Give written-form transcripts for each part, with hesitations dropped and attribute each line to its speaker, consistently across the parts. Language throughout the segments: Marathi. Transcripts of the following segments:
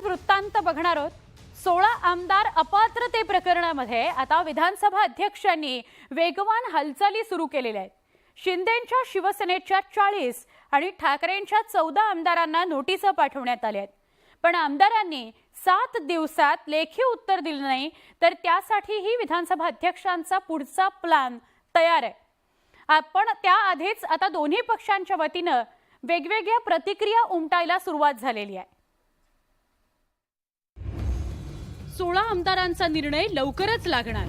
Speaker 1: वृत्तांत बघणार आहोत। 16 आमदार अपात्रते प्रकरणामध्ये आता विधानसभा अध्यक्षांनी वेगवान हालचाली सुरू केलेल्या आहेत। शिंदेंच्या शिवसेनेच्या 40 आणि ठाकरेंच्या 14 आमदारांना नोटीस पाठवण्यात आल्या आहेत। पण आमदारांनी 7 दिवसात लेखी उत्तर दिलं नाही, तर त्यासाठीही विधानसभा अध्यक्षांचा पुढचा प्लॅन तयार आहे। आपण त्याआधीच आता दोन्ही पक्षांच्या वतीने वेगवेगळ्या प्रतिक्रिया उमटायला सुरुवात झालेली आहे। 16 आमदारांचा निर्णय लवकरच लागणार।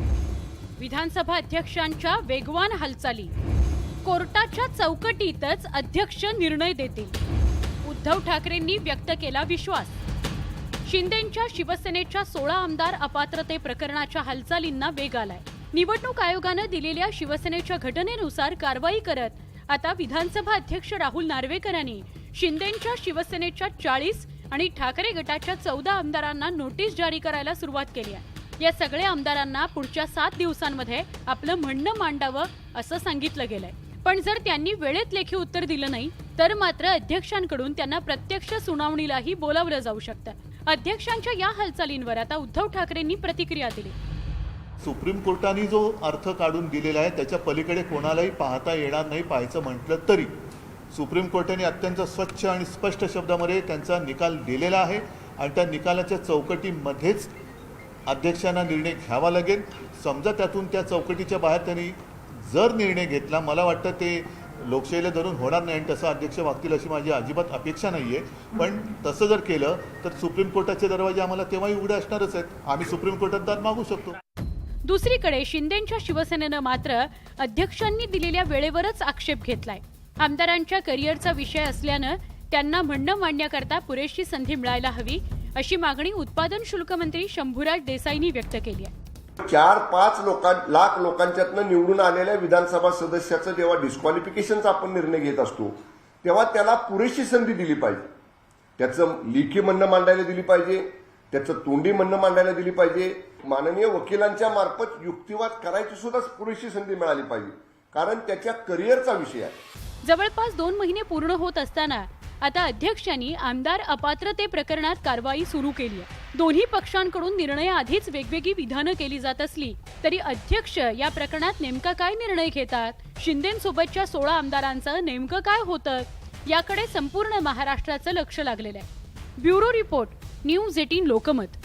Speaker 1: विधानसभा अध्यक्षांच्या वेगवान हालचाली। कोर्टाच्या चौकटीतच अध्यक्ष निर्णय देतील। उद्धव ठाकरेंनी व्यक्त केला विश्वास। शिंदेंच्या शिवसेनेच्या 16 आमदार अपात्रते प्रकरणाच्या हालचालींना वेग आलाय। निवडणूक आयोगाने दिलेल्या शिवसेनेच्या घटनेनुसार कारवाई करत आता विधानसभा अध्यक्ष राहुल नार्वेकरांनी शिंदेंच्या शिवसेनेच्या 40 आणि ठाकरे गटाच्या 14 आमदारांना नोटीस जारी करायला सुरुवात केली आहे। या सगळ्या आमदारांना पुढच्या 7 दिवसांमध्ये आपलं म्हणणं मांडावं असं सांगितलं गेलंय। पण जर त्यांनी वेळेत लेखी उत्तर दिलं नाही तर मात्र अध्यक्षांकडून त्यांना प्रत्यक्ष सुनावणीलाही बोलावलं जाऊ शकतं। अध्यक्षांच्या या हालचालींवर आता उद्धव ठाकरेंनी प्रतिक्रिया दिली।
Speaker 2: सुप्रीम कोर्टाने जो अर्थ काढून दिलेला आहे त्याच्या पलीकडे कोणालाही पाहता येणार नाही। पाहायचं म्हटलं तरी सुप्रीम कोर्टाने अत्यंत स्वच्छ आणि स्पष्ट शब्दामध्ये त्यांचा निकाल दिलेला आहे आणि त्या निकालाच्या चौकटीमध्येच अध्यक्षांना निर्णय घ्यावा लागेल। समजा त्यातून त्या चौकटीच्या बाहेर त्यांनी जर निर्णय घेतला, मला वाटतं ते लोकशाहीला धरून होणार नाही आणि तसं अध्यक्ष वागतील अशी माझी अजिबात अपेक्षा नाही आहे। पण तसं जर केलं तर सुप्रीम कोर्टाचे दरवाजे आम्हाला तेव्हाही उघडे असणारच आहेत। आम्ही सुप्रीम कोर्टात दाद मागू शकतो।
Speaker 1: दुसरीकडे शिंदेंच्या शिवसेनेनं मात्र अध्यक्षांनी दिलेल्या वेळेवरच आक्षेप घेतलाय। आमदारांच्या करिअरचा विषय असल्यानं त्यांना म्हणणं मांडण्याकरता पुरेशी संधी मिळायला हवी अशी मागणी उत्पादन शुल्क मंत्री शंभूराज देसाईंनी व्यक्त केली आहे।
Speaker 3: 4-5 लाख लोकांच्यातनं निवडून आलेल्या विधानसभा सदस्याचं जेव्हा डिस्क्वालिफिकेशनचा आपण निर्णय घेत असतो तेव्हा त्याला पुरेशी संधी दिली पाहिजे। त्याचं लेखी म्हणणं मांडायला दिली पाहिजे, त्याचं तोंडी म्हणणं मांडायला दिली पाहिजे। माननीय वकिलांच्या मार्फत युक्तिवाद करायची सुद्धा पुरेशी संधी मिळाली पाहिजे, कारण त्याच्या करिअरचा विषय आहे।
Speaker 1: जवळपास 2 महिने पूर्ण होत असताना आता अध्यक्षांनी आमदार अपात्रते प्रकरणात कारवाई सुरू केली आहे। दोन्ही पक्षांकडून निर्णयाआधीच वेगवेगळी विधानं केली जात असली तरी अध्यक्ष या प्रकरणात नेमका काय निर्णय घेतात, शिंदेंसोबतच्या 16 आमदारांचं नेमकं काय होतं, याकडे संपूर्ण महाराष्ट्राचं लक्ष लागलेलं आहे। Bureau report, news 18 Lokmat.